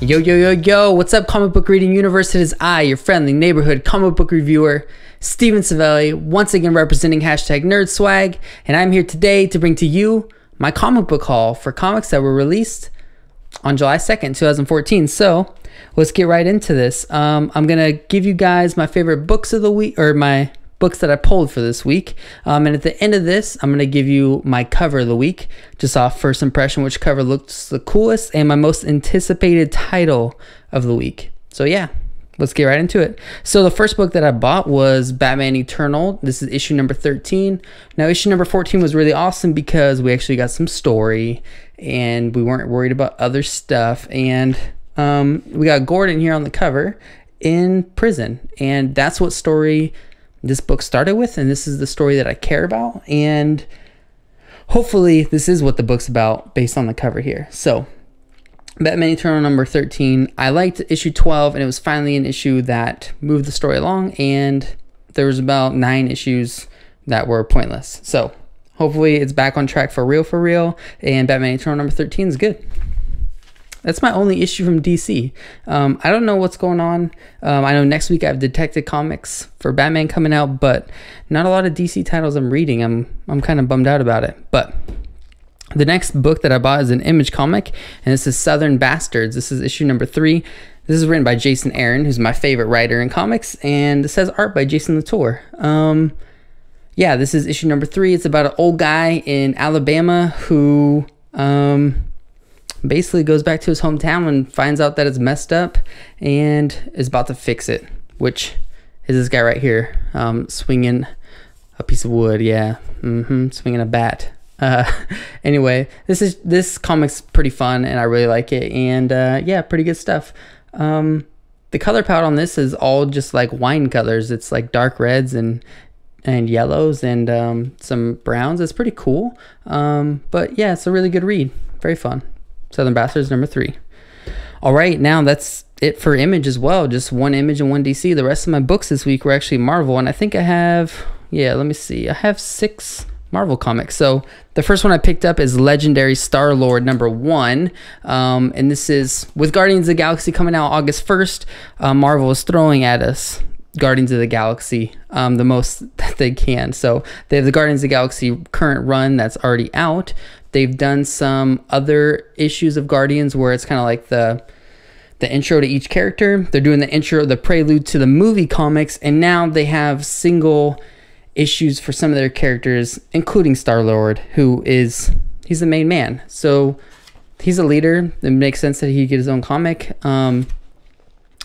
Yo, yo, yo, yo, what's up, comic book reading universe? It is I, your friendly neighborhood comic book reviewer, Stephen Savelli, once again representing hashtag nerd swag, and I'm here today to bring to you my comic book haul for comics that were released on July 2nd, 2014. So let's get right into this. I'm gonna give you guys my favorite books of the week, or my books that I pulled for this week, and at the end of this I'm going to give you my cover of the week, just off first impression, which cover looks the coolest, and my most anticipated title of the week. So yeah, let's get right into it. So the first book that I bought was Batman Eternal. This is issue number 13. Now issue number 14 was really awesome because we actually got some story and we weren't worried about other stuff, and we got Gordon here on the cover in prison, and that's what story this book started with, and this is the story that I care about, and hopefully this is what the book's about based on the cover here. So Batman Eternal number 13, I liked issue 12, and it was finally an issue that moved the story along, and there was about 9 issues that were pointless. So hopefully it's back on track for real, and Batman Eternal number 13 is good. That's my only issue from DC. I don't know what's going on. I know next week I have Detective Comics for Batman coming out, but not a lot of DC titles I'm reading. I'm kind of bummed out about it. But the next book that I bought is an Image comic, and this is Southern Bastards. This is issue number 3. This is written by Jason Aaron, who's my favorite writer in comics, and this has art by Jason Latour. Yeah, this is issue number 3. It's about an old guy in Alabama who basically goes back to his hometown and finds out that it's messed up and is about to fix it, which is this guy right here, swinging a piece of wood. Yeah, swinging a bat. Anyway, this comic's pretty fun and I really like it, and yeah, pretty good stuff. The color palette on this is all just like wine colors. It's like dark reds and yellows and some browns. It's pretty cool, but yeah, it's a really good read, very fun. Southern Bastards number 3. All right, now that's it for Image as well. Just one Image and one DC. The rest of my books this week were actually Marvel, and I think I have, yeah, let me see. I have 6 Marvel comics. So the first one I picked up is Legendary Star-Lord number 1, and this is with Guardians of the Galaxy coming out August 1st. Marvel is throwing at us Guardians of the Galaxy the most that they can. So they have the Guardians of the Galaxy current run that's already out. They've done some other issues of Guardians where it's kind of like the intro to each character. They're doing the intro, the prelude to the movie comics, and now they have single issues for some of their characters, including Star-Lord, he's the main man. So he's a leader. It makes sense that he get his own comic.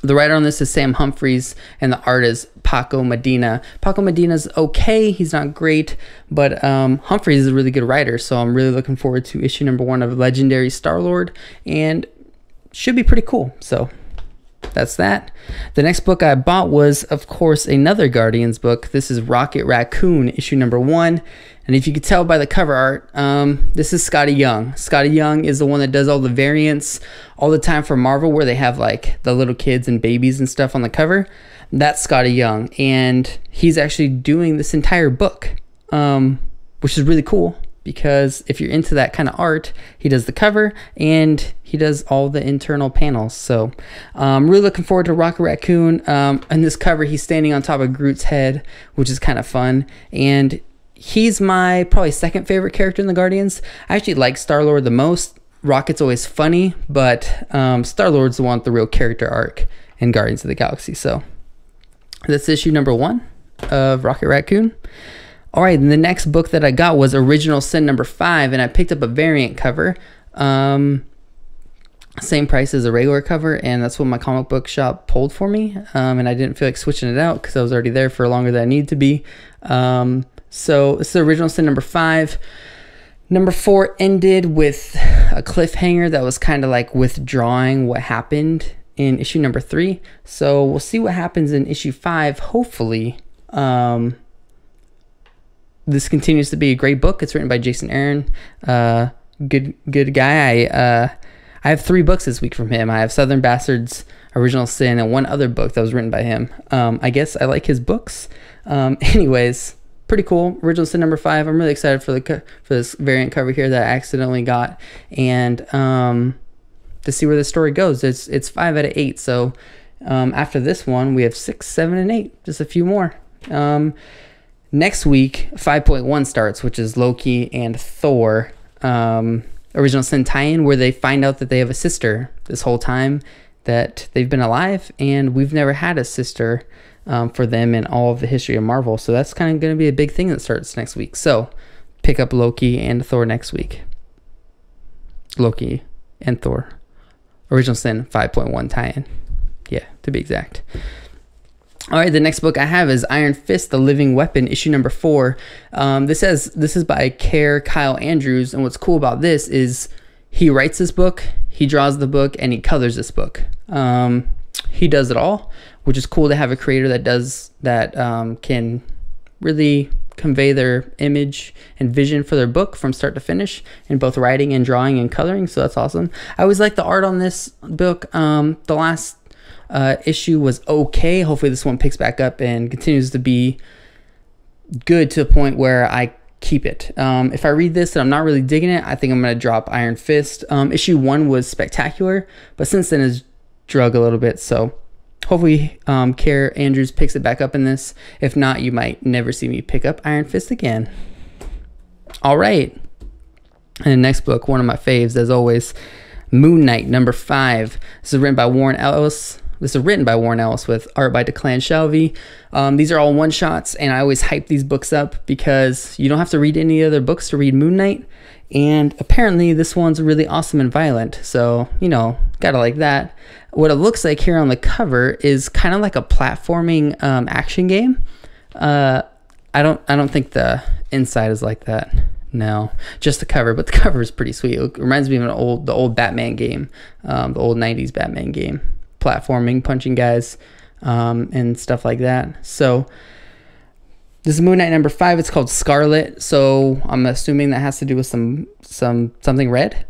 The writer on this is Sam Humphries, and the art is Paco Medina. Paco Medina's okay. He's not great, but Humphries is a really good writer, so I'm really looking forward to issue number 1 of Legendary Star-Lord, and should be pretty cool. So that's that. The next book I bought was, of course, another Guardians book. This is Raccoon, issue number 1. And if you could tell by the cover art, this is Scotty Young. Scotty Young is the one that does all the variants all the time for Marvel, where they have like the little kids and babies and stuff on the cover. That's Scotty Young, and he's actually doing this entire book, which is really cool, because if you're into that kind of art, he does the cover and he does all the internal panels. So I'm really looking forward to Raccoon. In this cover, he's standing on top of Groot's head, which is kind of fun, and he's my probably second favorite character in the Guardians. I actually like Star-Lord the most. Rocket's always funny, but Star-Lord's the one with the real character arc in Guardians of the Galaxy. So that's issue number 1 of Raccoon. All right, and the next book that I got was Original Sin number 5, and I picked up a variant cover. Same price as a regular cover, and that's what my comic book shop pulled for me, and I didn't feel like switching it out because I was already there for longer than I needed to be. So it's the Original Sin number 5. Number 4 ended with a cliffhanger that was kind of like withdrawing what happened in issue number 3. So we'll see what happens in issue 5. Hopefully, this continues to be a great book. It's written by Jason Aaron. Good guy. I have 3 books this week from him. I have Southern Bastards, Original Sin, and one other book that was written by him. I guess I like his books. Anyways, pretty cool. Original Sin number 5. I'm really excited for this variant cover here that I accidentally got, and to see where the story goes. It's 5 out of 8. So after this one, we have 6, 7, and 8. Just a few more. Next week, 5.1 starts, which is Loki and Thor, Original Sin tie-in, where they find out that they have a sister this whole time that they've been alive, and we've never had a sister for them in all of the history of Marvel. So that's kind of going to be a big thing that starts next week. So pick up Loki and Thor next week. Loki and Thor. Original Sin 5.1 tie-in. Yeah, to be exact. All right, the next book I have is Iron Fist, The Living Weapon, issue number 4. This is by Kyle Andrews, and what's cool about this is he writes this book, he draws the book, and he colors this book. He does it all, which is cool to have a creator that does that, can really convey their image and vision for their book from start to finish in both writing and drawing and coloring. So that's awesome. I always like the art on this book. The last issue was okay. Hopefully this one picks back up and continues to be good to the point where I keep it. If I read this and I'm not really digging it, I think I'm going to drop Iron Fist. Issue 1 was spectacular, but since then has drug a little bit. So hopefully Kyle Andrews picks it back up in this. If not, you might never see me pick up Iron Fist again. All right. And the next book, one of my faves as always, Moon Knight number 5. This is written by Warren Ellis. This is written by Warren Ellis with art by Declan Shalvey. These are all one-shots, and I always hype these books up because you don't have to read any other books to read Moon Knight. And apparently this one's really awesome and violent. So, you know, gotta like that. What it looks like here on the cover is kind of like a platforming action game. I don't think the inside is like that. No, just the cover, but the cover is pretty sweet. It reminds me of the old Batman game, the old 90s Batman game. Platforming, punching guys, and stuff like that. So this is Moon Knight number 5. It's called Scarlet. So I'm assuming that has to do with something red.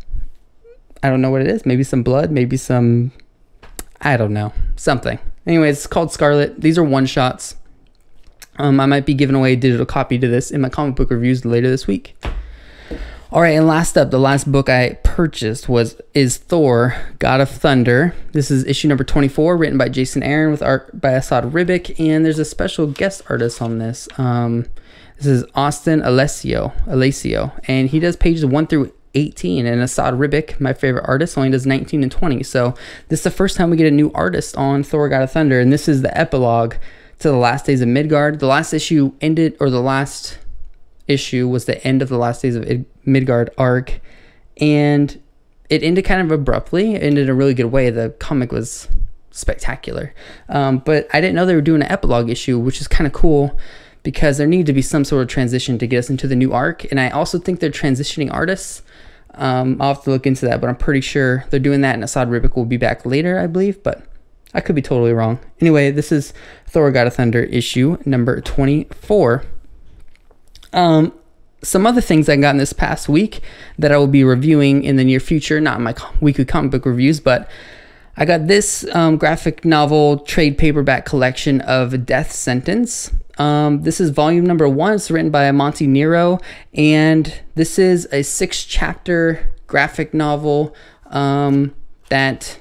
I don't know what it is. Maybe some blood. Maybe some, I don't know, something. Anyways, it's called Scarlet. These are one shots. I might be giving away a digital copy to this in my comic book reviews later this week. All right, and last up, the last book I purchased is Thor, God of Thunder. This is issue number 24, written by Jason Aaron with art by Asad Ribic, and there's a special guest artist on this. This is Austin Alessio, and he does pages 1 through 18, and Asad Ribic, my favorite artist, only does 19 and 20. So this is the first time we get a new artist on Thor, God of Thunder, and this is the epilogue to the Last Days of Midgard. The last issue ended, or the last issue was the end of the Last Days of Midgard arc, and it ended kind of abruptly. It ended in a really good way. The comic was spectacular, but I didn't know they were doing an epilogue issue, which is kind of cool because there needed to be some sort of transition to get us into the new arc. And I also think they're transitioning artists. I'll have to look into that, but I'm pretty sure they're doing that, and Asad Ribic will be back later, I believe, but I could be totally wrong. Anyway, this is Thor God of Thunder issue number 24. Some other things I got in this past week that I will be reviewing in the near future, not in my weekly comic book reviews, but I got this graphic novel trade paperback collection of Death Sentence. This is volume number 1. It's written by Monte Nero, and this is a 6-chapter graphic novel that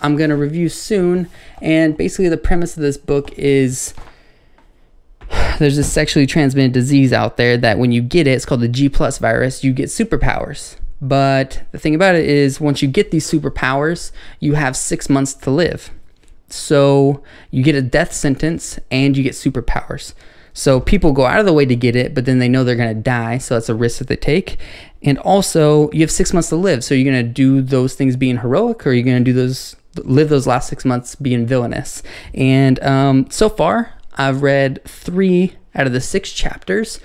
I'm going to review soon. And basically the premise of this book is there's this sexually transmitted disease out there that when you get it, it's called the G+ virus, you get superpowers. But the thing about it is once you get these superpowers, you have 6 months to live. So you get a death sentence and you get superpowers. So people go out of the way to get it, but then they know they're going to die. So that's a risk that they take. And also you have 6 months to live. So you're going to do those things being heroic, or you're going to do live those last 6 months being villainous. And so far I've read 3 out of the 6 chapters,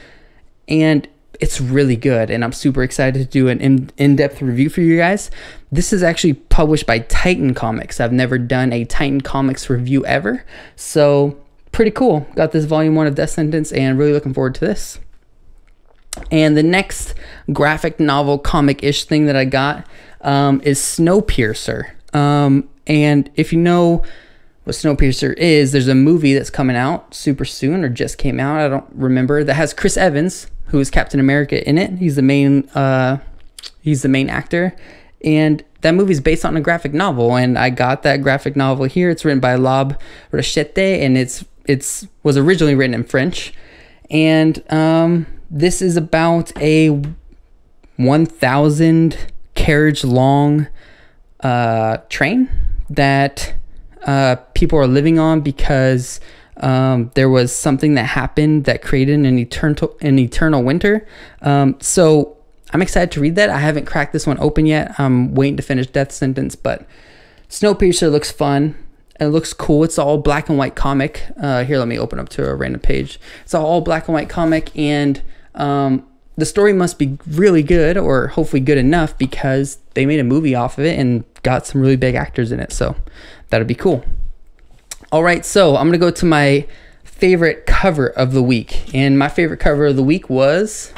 and it's really good, and I'm super excited to do an in-depth review for you guys. This is actually published by Titan Comics. I've never done a Titan Comics review ever, so pretty cool. Got this volume 1 of Death Sentence, and really looking forward to this. And the next graphic novel comic-ish thing that I got is Snowpiercer. And if you know what Snowpiercer is, there's a movie that's coming out super soon, or just came out, I don't remember, that has Chris Evans, who is Captain America, in it. He's the main actor, And that movie is based on a graphic novel, and I got that graphic novel here. It's written by Lab Rochette, and it's was originally written in French. And this is about a 1,000 carriage long train that people are living on because there was something that happened that created an eternal winter. So I'm excited to read that. I haven't cracked this one open yet. I'm waiting to finish Death Sentence, but Snowpiercer looks fun. It looks cool. It's all black and white comic. Here, let me open up to a random page. It's all black and white comic, and the story must be really good, or hopefully good enough, because they made a movie off of it and got some really big actors in it. So that'd be cool. All right, so I'm gonna go to my favorite cover of the week, and my favorite cover of the week was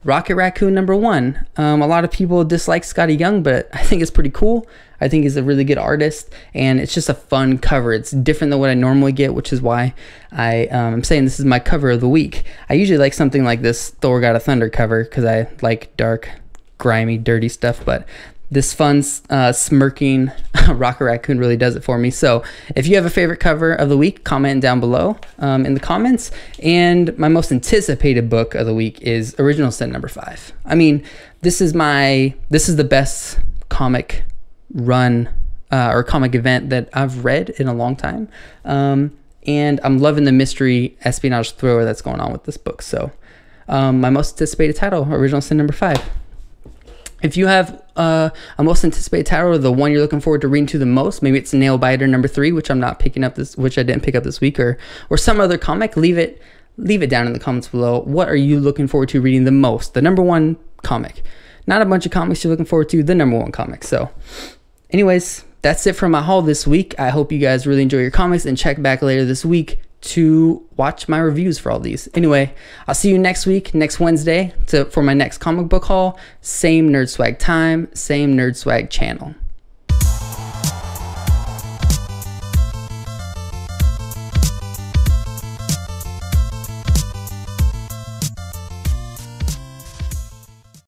Rocket Raccoon #1. A lot of people dislike Scotty Young, but I think it's pretty cool. I think he's a really good artist, and it's just a fun cover. It's different than what I normally get, which is why I'm saying this is my cover of the week. I usually like something like this Thor God of Thunder cover because I like dark, grimy, dirty stuff, but this fun, smirking Rocket Raccoon really does it for me. So if you have a favorite cover of the week, comment down below in the comments. And my most anticipated book of the week is Original Sin #5. I mean, this is the best comic run or comic event that I've read in a long time. And I'm loving the mystery espionage thriller that's going on with this book. So my most anticipated title, Original Sin #5. If you have a most anticipated title, or the one you're looking forward to reading to the most, maybe it's Nail Biter #3, which I'm not picking up which I didn't pick up this week, or some other comic, leave it down in the comments below. What are you looking forward to reading the most? The #1 comic, not a bunch of comics you're looking forward to, the #1 comic. So anyways, that's it for my haul this week. I hope you guys really enjoy your comics, and check back later this week to watch my reviews for all these. Anyway, I'll see you next week, next Wednesday, for my next comic book haul. Same Nerd Swag time, same Nerd Swag channel.